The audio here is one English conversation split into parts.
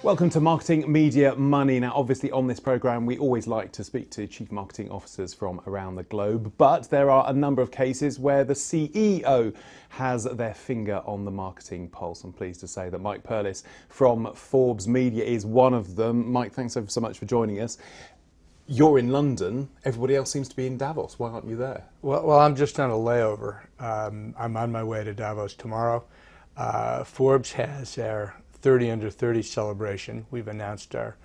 Welcome to Marketing Media Money. Now, obviously on this program, we always like to speak to chief marketing officers from around the globe, but there are a number of cases where the CEO has their finger on the marketing pulse. I'm pleased to say that Mike Perlis from Forbes Media is one of them. Mike, thanks ever so much for joining us. You're in London. Everybody else seems to be in Davos. Why aren't you there? Well, I'm just on a layover. I'm on my way to Davos tomorrow. Forbes has their 30 under 30 celebration. We've announced our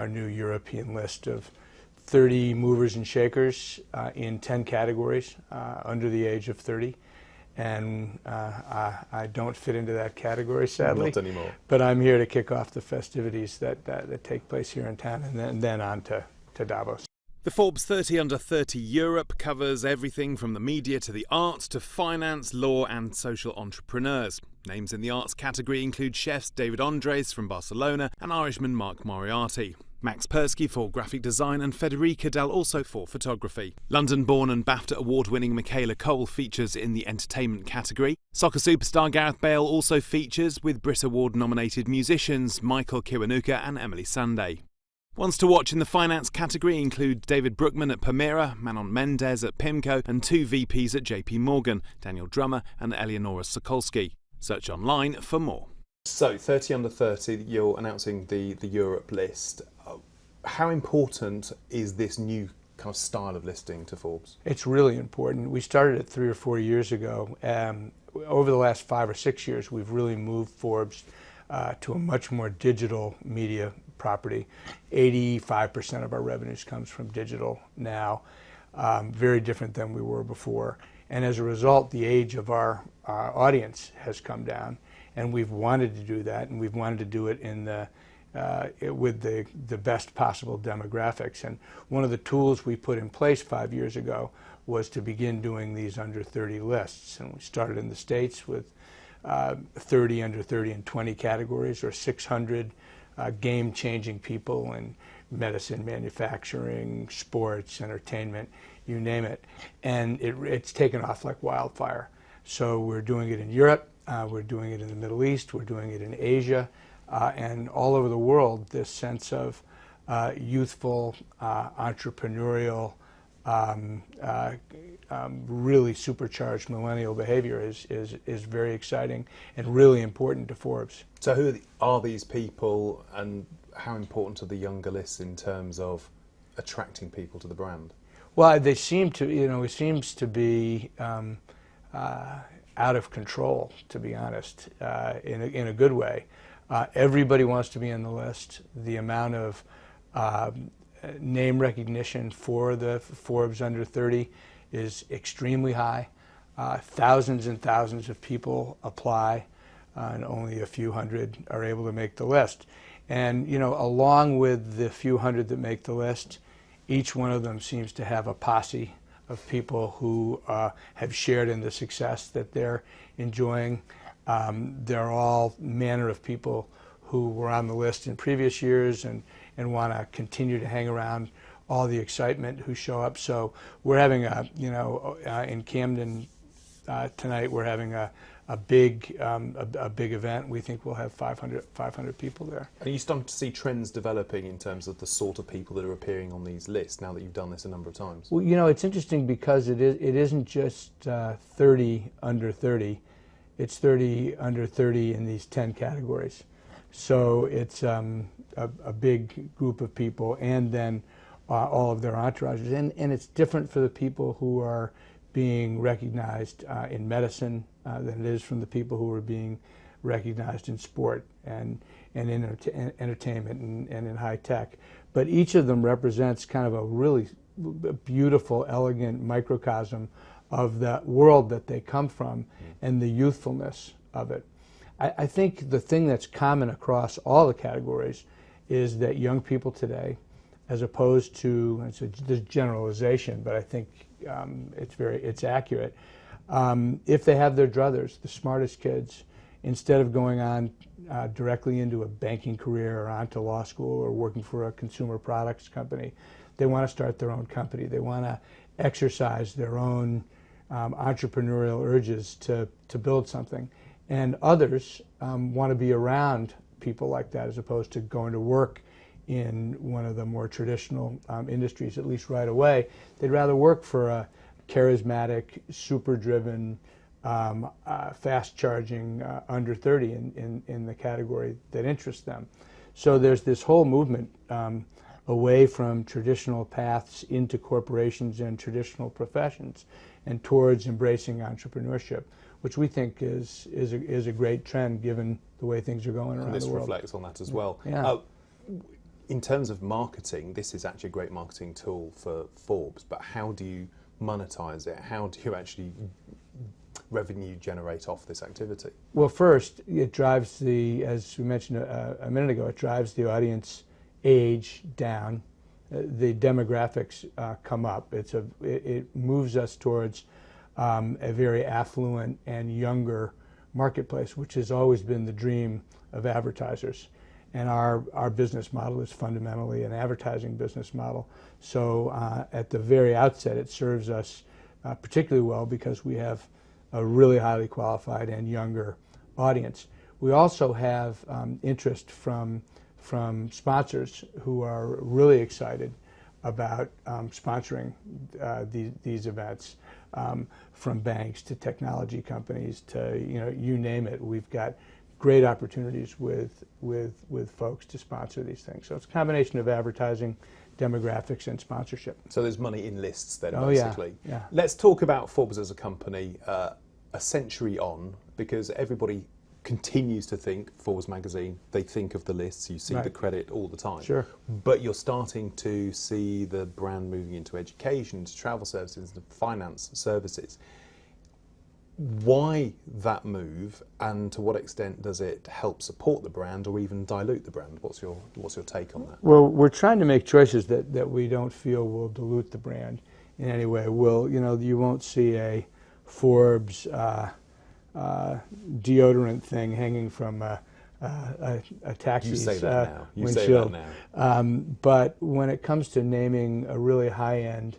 new European list of 30 movers and shakers in 10 categories under the age of 30. And I don't fit into that category, sadly. Not anymore. But I'm here to kick off the festivities that take place here in town, and then on to Davos. The Forbes 30 Under 30 Europe covers everything from the media to the arts to finance, law and social entrepreneurs. Names in the arts category include chefs David Andres from Barcelona and Irishman Mark Moriarty, Max Persky for graphic design and Federica Del also for photography. London-born and BAFTA award-winning Michaela Cole features in the entertainment category. Soccer superstar Gareth Bale also features with Brit Award-nominated musicians Michael Kiwanuka and Emily Sandé. Ones to watch in the finance category include David Brookman at Permira, Manon Mendez at PIMCO and two VPs at JP Morgan, Daniel Drummer and Eleonora Sokolsky. Search online for more. So 30 under 30, you're announcing the Europe list. How important is this new kind of style of listing to Forbes? It's really important. We started it 3 or 4 years ago. Over the last 5 or 6 years, we've really moved Forbes to a much more digital media property. 85% of our revenues comes from digital now, very different than we were before. And as a result, the age of our audience has come down, and we've wanted to do that, and we've wanted to do it in with the best possible demographics. And one of the tools we put in place 5 years ago was to begin doing these under 30 lists. And we started in the States with 30 under 30 in 20 categories, or 600 game-changing people in medicine, manufacturing, sports, entertainment, you name it. And it's taken off like wildfire. So we're doing it in Europe, we're doing it in the Middle East, we're doing it in Asia, and all over the world. This sense of youthful, entrepreneurial, really supercharged millennial behavior is very exciting and really important to Forbes. So who are these people, and how important are the younger lists in terms of attracting people to the brand? Well, they seem to, it seems to be out of control, to be honest, in a good way. Everybody wants to be on the list. The amount of name recognition for the Forbes under 30 is extremely high. Thousands and thousands of people apply, and only a few hundred are able to make the list. And along with the few hundred that make the list, each one of them seems to have a posse of people who have shared in the success that they're enjoying. They're all manner of people who were on the list in previous years and want to continue to hang around all the excitement who show up. So we're having in Camden tonight, we're having a big event. We think we'll have 500 people there. Are you starting to see trends developing in terms of the sort of people that are appearing on these lists now that you've done this a number of times? Well, it's interesting because it isn't just 30 under 30. It's 30 under 30 in these 10 categories. So it's a big group of people, and then all of their entourages. And it's different for the people who are being recognized in medicine than it is from the people who are being recognized in sport and in entertainment and in high tech. But each of them represents kind of a really beautiful, elegant microcosm of the world that they come from and the youthfulness of it. I think the thing that's common across all the categories is that young people today, as opposed to, it's a generalization, but I think it's accurate. If they have their druthers, the smartest kids, instead of going on directly into a banking career or onto law school or working for a consumer products company, they want to start their own company. They want to exercise their own entrepreneurial urges to build something. And others want to be around people like that, as opposed to going to work in one of the more traditional industries, at least right away. They'd rather work for a charismatic, super driven, fast charging under 30 in the category that interests them. So there's this whole movement away from traditional paths into corporations and traditional professions and towards embracing entrepreneurship, which we think is a great trend given the way things are going around the world. And this reflects on that as well. Yeah. In terms of marketing, this is actually a great marketing tool for Forbes, but how do you monetize it? How do you actually revenue generate off this activity? Well, first, it drives as we mentioned a minute ago, it drives the audience age down. The demographics come up. It moves us towards a very affluent and younger marketplace, which has always been the dream of advertisers. And our business model is fundamentally an advertising business model. So at the very outset, it serves us particularly well because we have a really highly qualified and younger audience. We also have interest from sponsors who are really excited about sponsoring these events, from banks to technology companies to you name it. We've got great opportunities with folks to sponsor these things. So it's a combination of advertising, demographics, and sponsorship. So there's money in lists then, oh, basically. Yeah. Let's talk about Forbes as a company a century on, because everybody continues to think Forbes magazine, they think of the lists, you see the credit all the time. Sure. But you're starting to see the brand moving into education, into travel services, into finance services. Why that move, and to what extent does it help support the brand or even dilute the brand? What's your take on that? Well, we're trying to make choices that we don't feel will dilute the brand in any way. You won't see a Forbes deodorant thing hanging from a taxi's You say that now. You windshield. say that now. But when it comes to naming a really high-end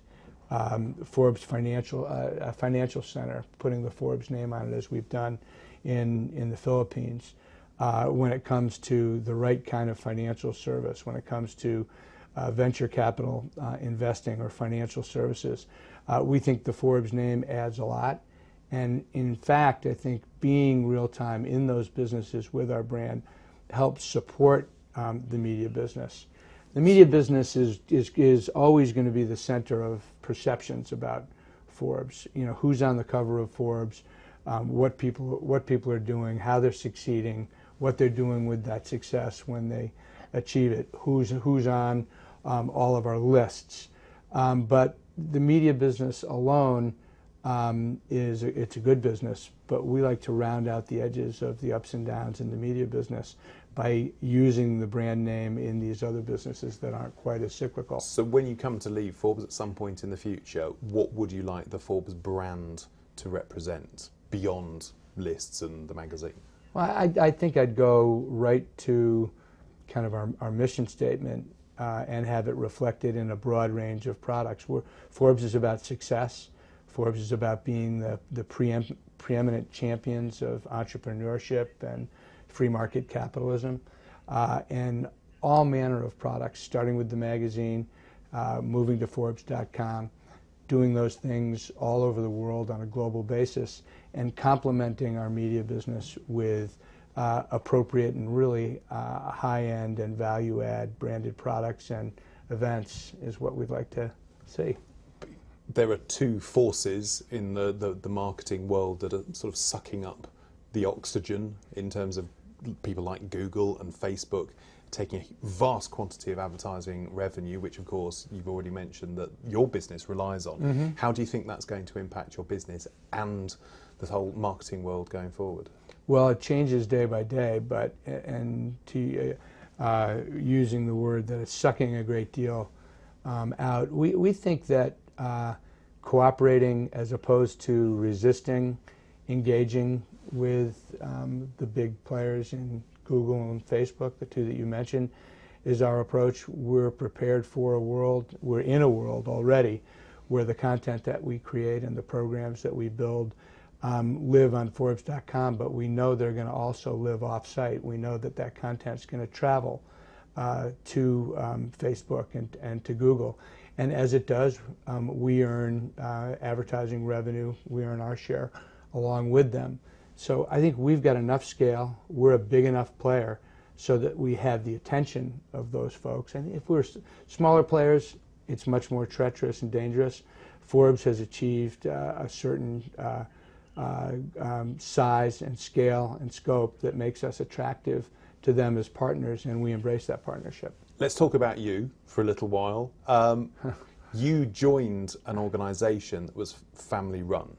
Forbes financial center, putting the Forbes name on it as we've done in the Philippines, when it comes to the right kind of financial service, when it comes to venture capital investing or financial services, we think the Forbes name adds a lot. And in fact, I think being real-time in those businesses with our brand helps support the media business. The media business is always going to be the center of perceptions about Forbes. Who's on the cover of Forbes, what people are doing, how they're succeeding, what they're doing with that success when they achieve it, who's on all of our lists. But the media business alone it's a good business, but we like to round out the edges of the ups and downs in the media business by using the brand name in these other businesses that aren't quite as cyclical. So when you come to leave Forbes at some point in the future, what would you like the Forbes brand to represent beyond lists and the magazine? Well, I think I'd go right to kind of our mission statement and have it reflected in a broad range of products. Forbes is about success. Forbes is about being the preeminent champions of entrepreneurship and free market capitalism, and all manner of products, starting with the magazine, moving to Forbes.com, doing those things all over the world on a global basis, and complementing our media business with appropriate and really high-end and value-add branded products and events is what we'd like to see. There are two forces in the marketing world that are sort of sucking up the oxygen in terms of people like Google and Facebook taking a vast quantity of advertising revenue, which of course you've already mentioned that your business relies on. Mm-hmm. How do you think that's going to impact your business and the whole marketing world going forward? Well, it changes day by day, but using the word that it's sucking a great deal out, we think that cooperating as opposed to resisting engaging with the big players in Google and Facebook, the two that you mentioned, is our approach. We're prepared for a world, we're in a world already, where the content that we create and the programs that we build live on Forbes.com, but we know they're going to also live off-site. We know that that content's going to travel to Facebook and to Google. And as it does, we earn advertising revenue, we earn our share along with them. So I think we've got enough scale, we're a big enough player so that we have the attention of those folks. And if we're smaller players, it's much more treacherous and dangerous. Forbes has achieved a certain size and scale and scope that makes us attractive to them as partners, and we embrace that partnership. Let's talk about you for a little while. You joined an organisation that was family run.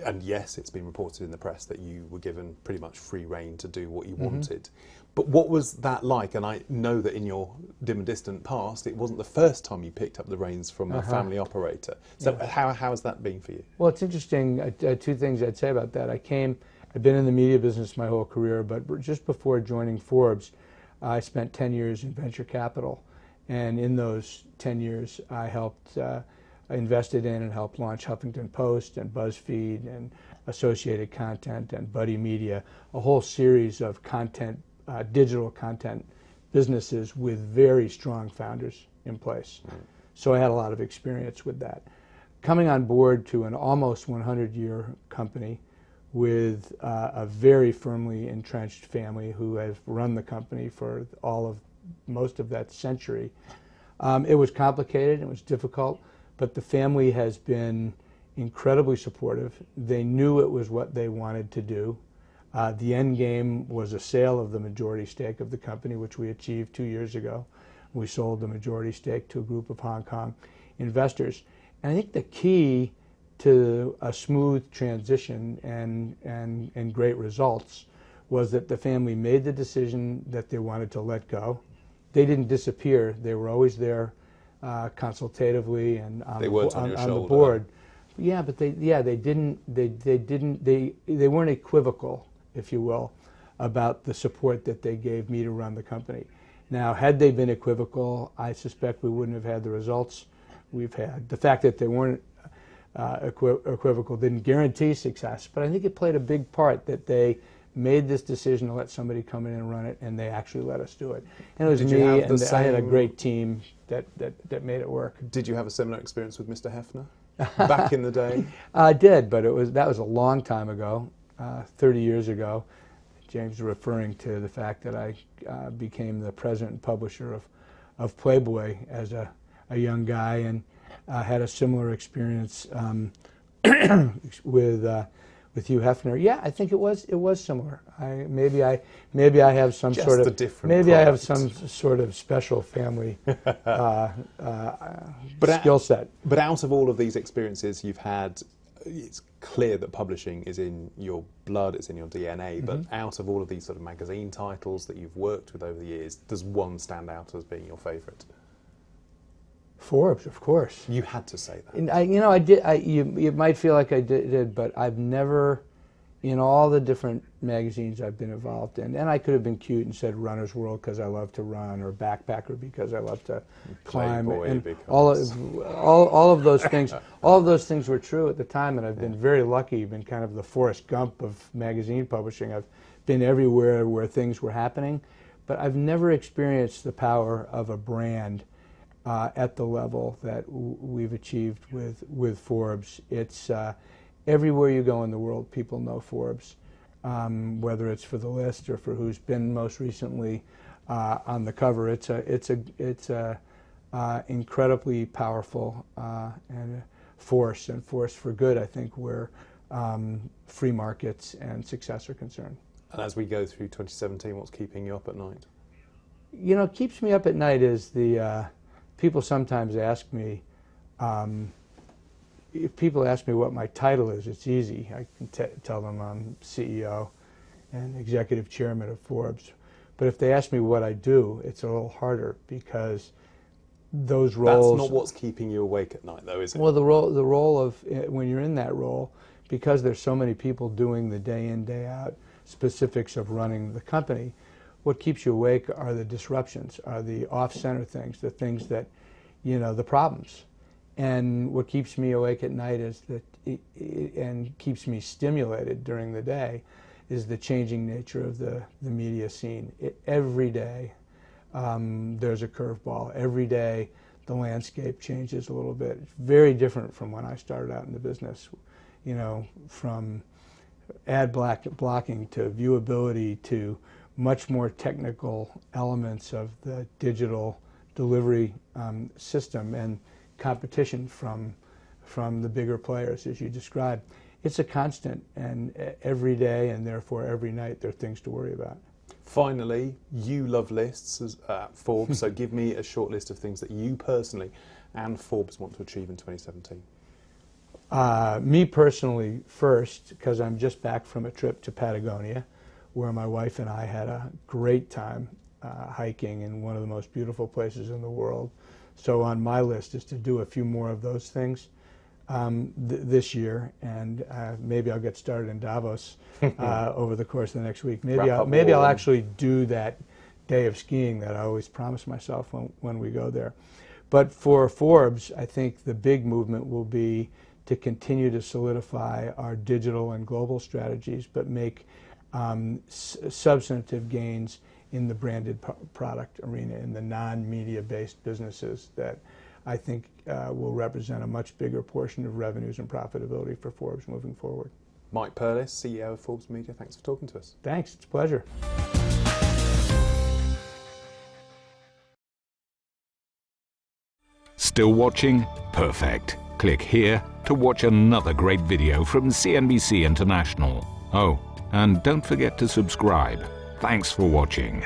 And yes, it's been reported in the press that you were given pretty much free rein to do what you wanted. But what was that like? And I know that in your dim and distant past, it wasn't the first time you picked up the reins from a family operator. So how has that been for you? Well, it's interesting. Two things I'd say about that. I've been in the media business my whole career, but just before joining Forbes, I spent 10 years in venture capital. And in those 10 years, I helped invested in and helped launch Huffington Post and BuzzFeed and Associated Content and Buddy Media, a whole series of content, digital content businesses with very strong founders in place. So I had a lot of experience with that. Coming on board to an almost 100-year company with a very firmly entrenched family who have run the company for most of that century, it was complicated, it was difficult. But the family has been incredibly supportive. They knew it was what they wanted to do. The end game was a sale of the majority stake of the company, which we achieved 2 years ago. We sold the majority stake to a group of Hong Kong investors. And I think the key to a smooth transition and great results was that the family made the decision that they wanted to let go. They didn't disappear. They were always there consultatively and on the board. Yeah, but they weren't equivocal, if you will, about the support that they gave me to run the company. Now, had they been equivocal, I suspect we wouldn't have had the results we've had. The fact that they weren't equivocal didn't guarantee success, but I think it played a big part that they made this decision to let somebody come in and run it, and they actually let us do it. And it was me, and I had a great team that made it work. Did you have a similar experience with Mr. Hefner back in the day? I did, but that was a long time ago, 30 years ago. James is referring to the fact that I became the president and publisher of Playboy as a young guy, and had a similar experience with Hugh Hefner. Yeah, I think it was similar. Maybe I have some just sort of I have some sort of special family skill set. But out of all of these experiences you've had, it's clear that publishing is in your blood, it's in your DNA. But out of all of these sort of magazine titles that you've worked with over the years, does one stand out as being your favourite? Forbes, of course. You had to say that. And I did. You might feel like I did, but I've never, in all the different magazines I've been involved in, and I could have been cute and said Runner's World because I love to run, or Backpacker because I love to climb, and all of those things. All of those things were true at the time, and I've been very lucky. Been kind of the Forrest Gump of magazine publishing. I've been everywhere where things were happening, but I've never experienced the power of a brand at the level that we've achieved with Forbes. It's everywhere you go in the world, people know Forbes, whether it's for the list or for who's been most recently on the cover. It's a incredibly powerful and force for good, I think, where free markets and success are concerned. And as we go through 2017, what's keeping you up at night? You know, what keeps me up at night is the people sometimes ask me, if people ask me what my title is, it's easy. I can tell them I'm CEO and executive chairman of Forbes. But if they ask me what I do, it's a little harder because those roles... That's not what's keeping you awake at night, though, is it? Well, the role of, when you're in that role, because there's so many people doing the day in, day out specifics of running the company, what keeps you awake are the disruptions, are the off-center things, the things that, you know, the problems. And what keeps me awake at night is and keeps me stimulated during the day is the changing nature of the media scene. Every day there's a curveball. Every day the landscape changes a little bit. It's very different from when I started out in the business, you know, from ad blocking to viewability to much more technical elements of the digital delivery system and competition from the bigger players, as you described. It's a constant, and every day and therefore every night there are things to worry about. Finally, you love lists at Forbes, so give me a short list of things that you personally and Forbes want to achieve in 2017. Me personally first, because I'm just back from a trip to Patagonia, where my wife and I had a great time hiking in one of the most beautiful places in the world. So on my list is to do a few more of those things this year, and maybe I'll get started in Davos over the course of the next week. Maybe I'll actually do that day of skiing that I always promise myself when we go there. But for Forbes, I think the big movement will be to continue to solidify our digital and global strategies, but make substantive gains in the branded product arena, in the non-media based businesses that I think will represent a much bigger portion of revenues and profitability for Forbes moving forward. Mike Perlis, CEO of Forbes Media, thanks for talking to us. Thanks, it's a pleasure. Still watching? Perfect. Click here to watch another great video from CNBC International. Oh, and don't forget to subscribe. Thanks for watching.